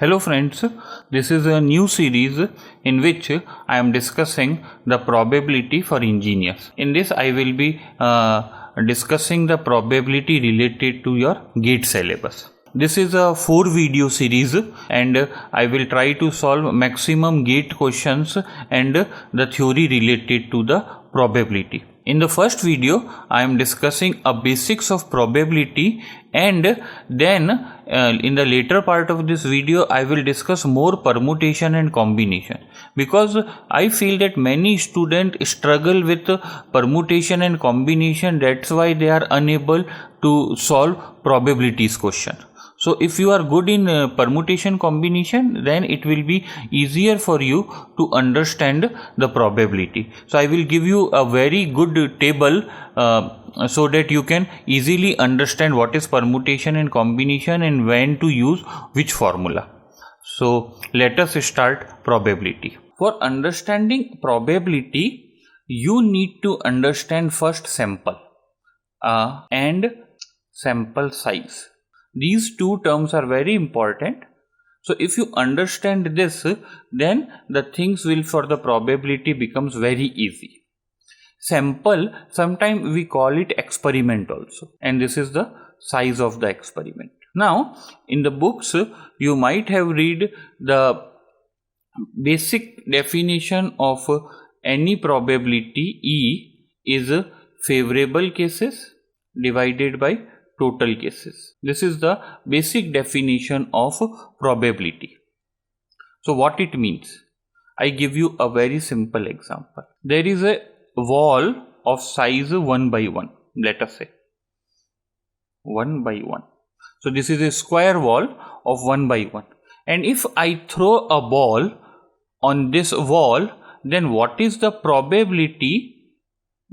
Hello friends, this is a new series in which I am discussing the probability for engineers. In this I will be discussing the probability related to your GATE syllabus. This is a 4 video series and I will try to solve maximum GATE questions and the theory related to the probability. In the first video, I am discussing a basics of probability, and then in the later part of this video, I will discuss more permutation and combination, because I feel that many students struggle with permutation and combination. That's why they are unable to solve probabilities question. So if you are good in permutation combination, then it will be easier for you to understand the probability. So I will give you a very good table so that you can easily understand what is permutation and combination and when to use which formula. So let us start probability. For understanding probability, you need to understand first sample and sample size. These two terms are very important. So if you understand this, then the things will for the probability becomes very easy. Sample, sometimes we call it experiment also, and this is the size of the experiment. Now in the books you might have read the basic definition of any probability. E is favorable cases divided by total cases. This is the basic definition of probability. So what it means? I give you a very simple example. There is a wall of size 1 by 1. Let us say 1 by 1. So this is a square wall of 1 by 1. And if I throw a ball on this wall, then what is the probability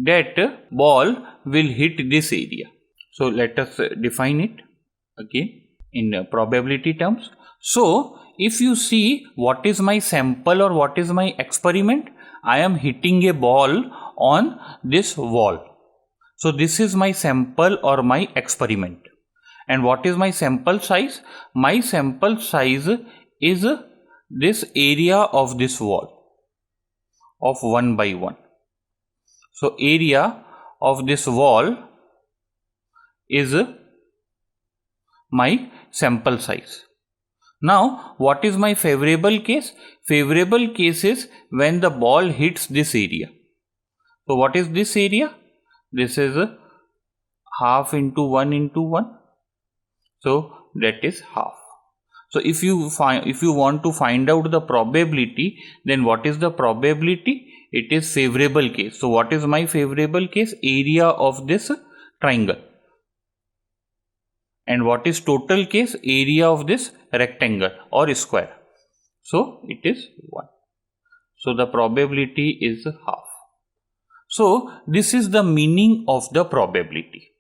that ball will hit this area? So let us define it again in probability terms. So if you see what is my sample or what is my experiment, I am hitting a ball on this wall. So this is my sample or my experiment. And what is my sample size? My sample size is this area of this wall of 1 by 1. So area of this wall is my sample size. Now what is my favorable case? Favorable case is when the ball hits this area. So what is this area? This is half into 1 into 1. So that is half. So if you want to find out the probability, then what is the probability? It is favorable case. So what is my favorable case? Area of this triangle. And what is total case? Area of this rectangle or square. So it is 1. So the probability is half. So this is the meaning of the probability,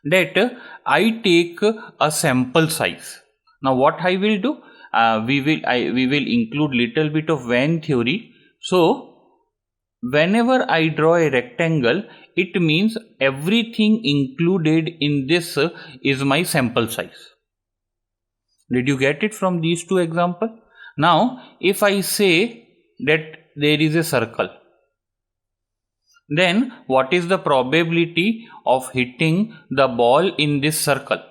that I take a sample size. Now what I will do? We will include little bit of Venn theory. So whenever I draw a rectangle, it means everything included in this is my sample size. Did you get it from these two examples? Now if I say that there is a circle, then what is the probability of hitting the ball in this circle?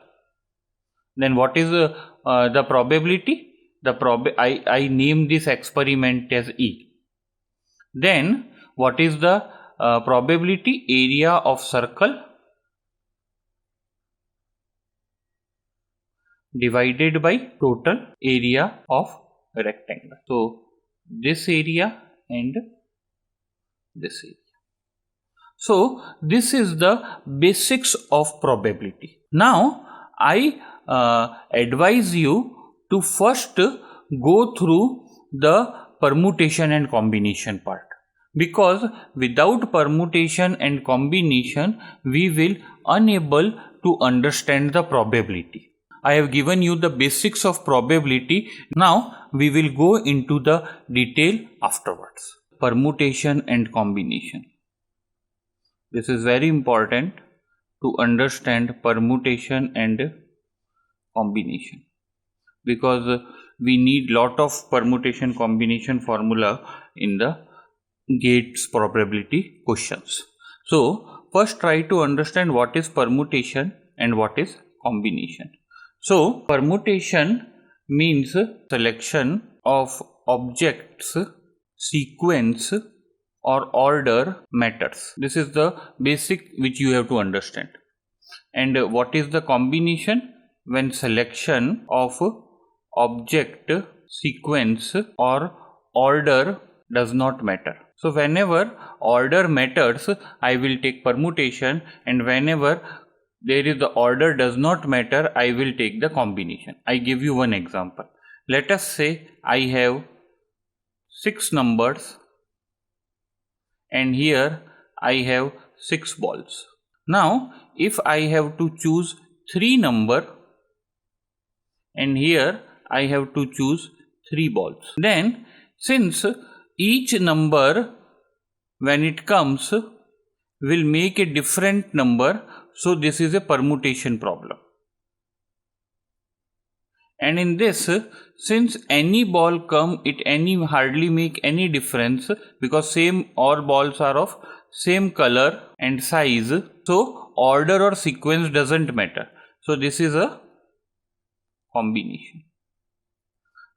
Then what is the probability? I name this experiment as E. Then what is the probability? Area of circle divided by total area of rectangle. So this area and this area. So this is the basics of probability. Now I advise you to first go through the permutation and combination part, because without permutation and combination we will unable to understand the probability. I have given you the basics of probability. Now we will go into the detail afterwards. Permutation and combination. This is very important to understand permutation and combination. because we need lot of permutation combination formula in the GATE's probability questions. So first try to understand what is permutation and what is combination. So permutation means selection of objects, sequence or order matters. This is the basic which you have to understand. And what is the combination? When selection of object, sequence or order does not matter. So whenever order matters, I will take permutation, and whenever there is the order does not matter, I will take the combination. I give you one example. Let us say I have 6 numbers and here I have 6 balls. Now if I have to choose 3 number and here I have to choose 3 balls, then since each number when it comes will make a different number, so this is a permutation problem. And in this, since any ball come, it hardly make any difference because same all balls are of same color and size, so order or sequence doesn't matter. So this is a combination.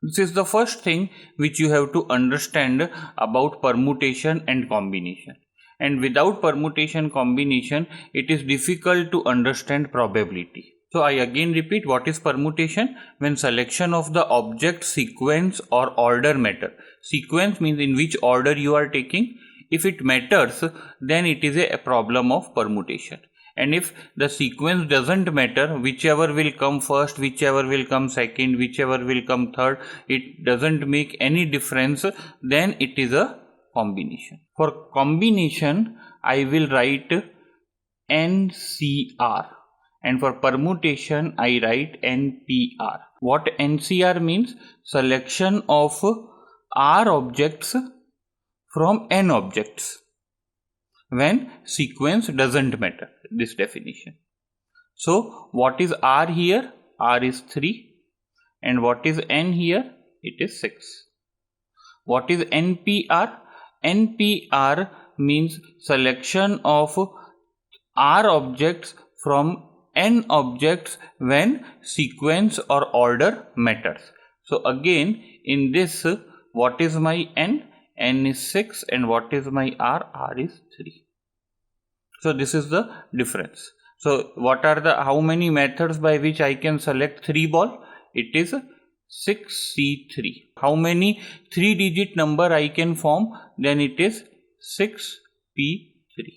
This is the first thing which you have to understand about permutation and combination. And without permutation combination, it is difficult to understand probability. So I again repeat, what is permutation? When selection of the object, sequence or order matter. Sequence means in which order you are taking. If it matters, then it is a problem of permutation. And if the sequence doesn't matter, whichever will come first, whichever will come second, whichever will come third, it doesn't make any difference, then it is a combination. For combination, I will write NCR, and for permutation, I write NPR. What NCR means? Selection of R objects from N objects when sequence doesn't matter, this definition. So what is R here? R is 3, and what is N here? It is 6. What is NPR? NPR means selection of R objects from N objects when sequence or order matters. So again in this, what is my N? N is 6, and what is my R? R is 3. So this is the difference. So what are the how many methods by which I can select 3 ball? It is 6C3. How many 3-digit number I can form? Then it is 6P3.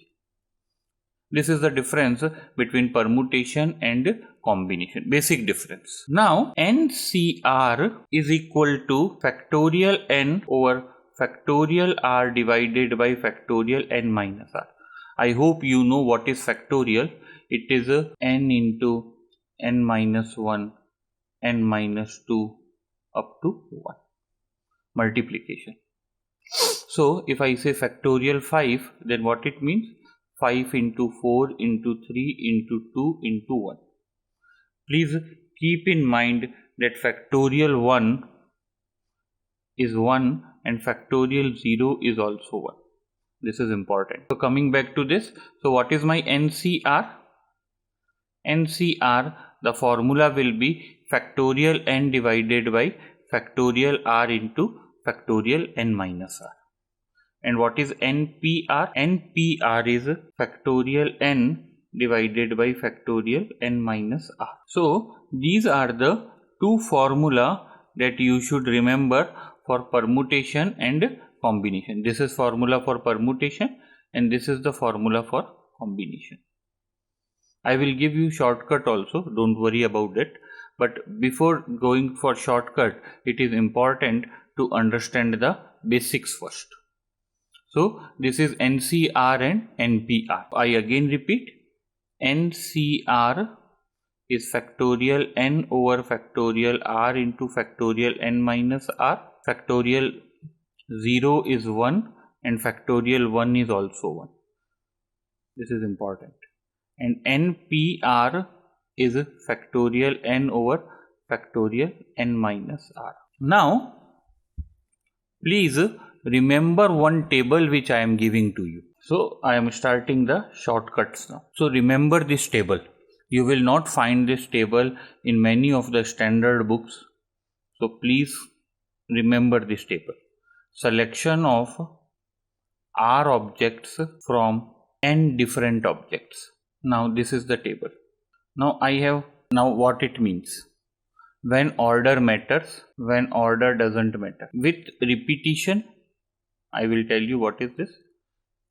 This is the difference between permutation and combination. Basic difference. Now NCR is equal to factorial N over factorial R divided by factorial N minus R. I hope you know what is factorial. It is N into N minus 1, N minus 2 up to 1 multiplication. So if I say factorial 5, then what it means? 5 into 4 into 3 into 2 into 1. Please keep in mind that factorial 1 is 1 and factorial 0 is also 1. This is important. So coming back to this, so what is my NCR? NCR, the formula will be factorial N divided by factorial R into factorial N minus R. And what is NPR? NPR is factorial N divided by factorial N minus R. So these are the two formula that you should remember for permutation and combination. This is formula for permutation and this is the formula for combination. I will give you shortcut also, don't worry about it. But before going for shortcut, it is important to understand the basics first. So this is NCR and NPR. I again repeat, NCR is factorial N over factorial R into factorial N minus R. Factorial 0 is 1 and factorial 1 is also 1. This is important. And NPR is factorial N over factorial n minus r. Now, please remember one table which I am giving to you. So I am starting the shortcuts now. So remember this table. You will not find this table in many of the standard books. So please remember this table. Selection of r objects from n different objects. Now this is the table. Now what it means. When order matters, when order doesn't matter. With repetition, I will tell you what is this,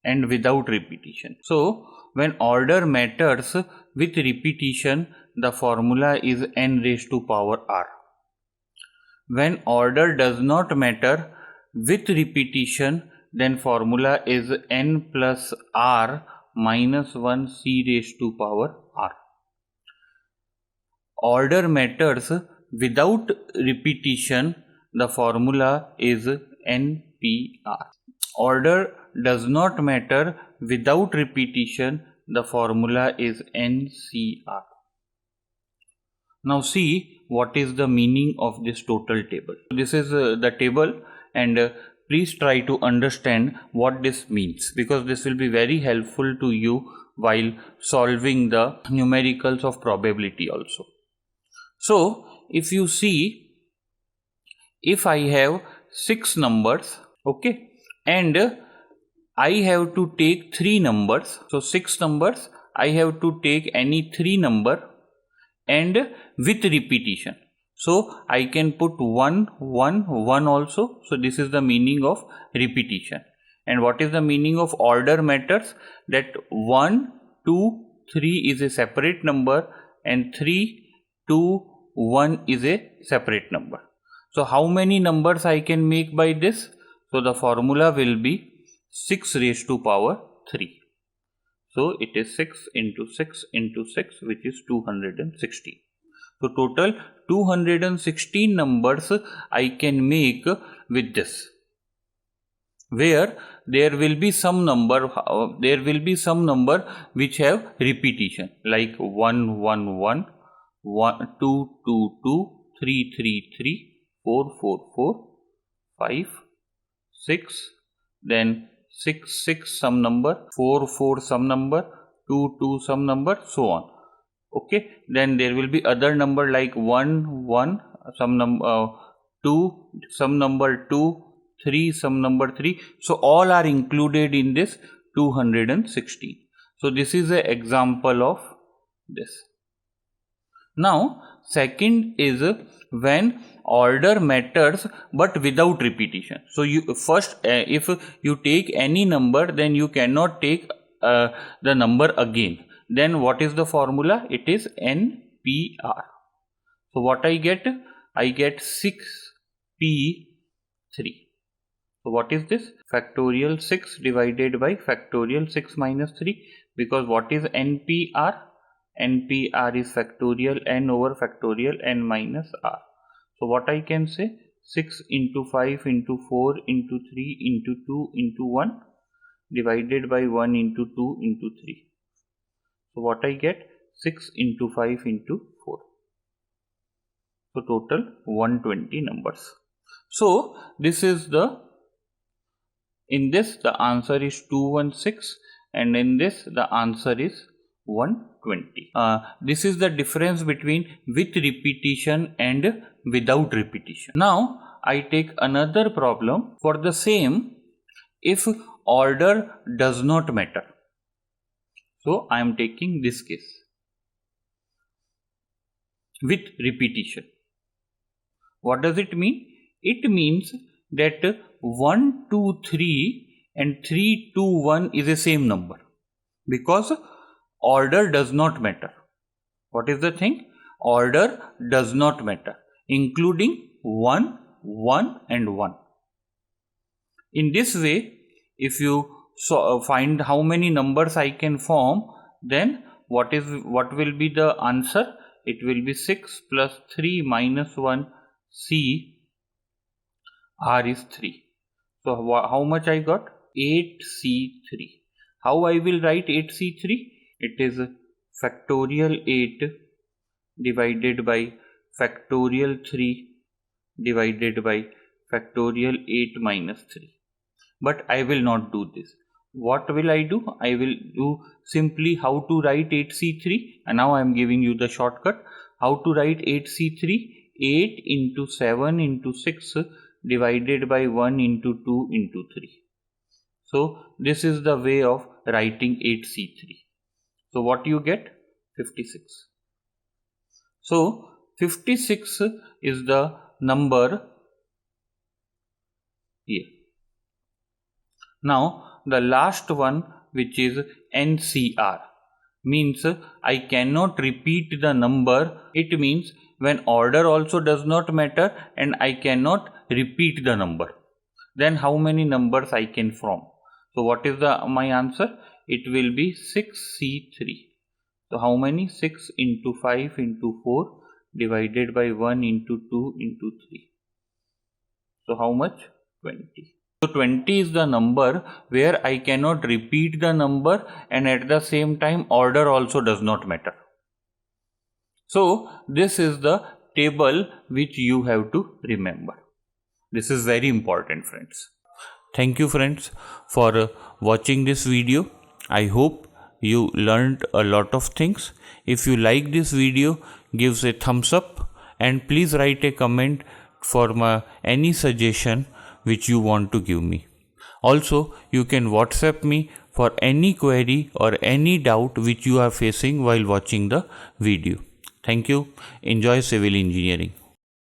and without repetition. So when order matters with repetition, the formula is n raised to power r. When order does not matter with repetition, then formula is n plus r minus 1 c raised to power r. Order matters without repetition, the formula is NPR. Order does not matter without repetition, the formula is NCR. Now see what is the meaning of this total table. This is the table, and please try to understand what this means, because this will be very helpful to you while solving the numericals of probability also. So if you see, if I have 6 numbers, okay, and I have to take 3 numbers, so 6 numbers, I have to take any 3 number and with repetition. So I can put 1, 1, 1 also. So this is the meaning of repetition. And what is the meaning of order matters? That 1, 2, 3 is a separate number, and 3, 2, 1 is a separate number. So how many numbers I can make by this? So the formula will be 6 raised to power 3. So it is 6 into 6 into 6, which is 216. So total 216 numbers I can make with this, where there will be some number which have repetition, like 1, 1, 1, 2, 2, 2, 3, 3, 3, 4, 4, 4, 5, 6, then 6, 6 some number, 4, 4 some number, 2, 2 some number, so on. Okay, then there will be other number like 1, 1 some number, 2 some number 2, 3 some number 3. So all are included in this 216. So this is an example of this. Now second is when order matters but without repetition. So you first if you take any number, then you cannot take the number again. Then what is the formula? It is NPR. So what I get? I get 6P3. So what is this? Factorial 6 divided by factorial 6 minus 3. Because what is NPR? NPR is factorial n over factorial n minus r. So what I can say? 6 into 5 into 4 into 3 into 2 into 1 divided by 1 into 2 into 3. So what I get? 6 into 5 into 4. So total 120 numbers. So this is in this the answer is 216, and in this the answer is 120. This is the difference between with repetition and without repetition. Now I take another problem for the same, if order does not matter. So I am taking this case with repetition. What does it mean? It means that 1, 2, 3 and 3, 2, 1 is the same number, because order does not matter. What is the thing? Order does not matter, including 1, 1 and 1. In this way, if you find how many numbers I can form, then what will be the answer? It will be 6 plus 3 minus 1 C R is 3. So how much I got? 8C3. How I will write 8C3? It is factorial 8 divided by factorial 3 divided by factorial 8 minus 3. But I will not do this. What will I do? I will do simply how to write 8C3, and now I am giving you the shortcut. How to write 8C3? 8 into 7 into 6 divided by 1 into 2 into 3. So this is the way of writing 8C3. So what you get? 56. So 56 is the number here. Now the last one, which is NCR, means I cannot repeat the number. It means when order also does not matter and I cannot repeat the number, then how many numbers I can form? So what is my answer? It will be 6C3. So how many? 6 into 5 into 4 divided by 1 into 2 into 3. So how much? 20. So 20 is the number where I cannot repeat the number and at the same time order also does not matter. So this is the table which you have to remember. This is very important, friends. Thank you, friends, for watching this video. I hope you learned a lot of things. If you like this video, give a thumbs up and please write a comment for any suggestion which you want to give me. Also, you can WhatsApp me for any query or any doubt which you are facing while watching the video. Thank you. Enjoy civil engineering.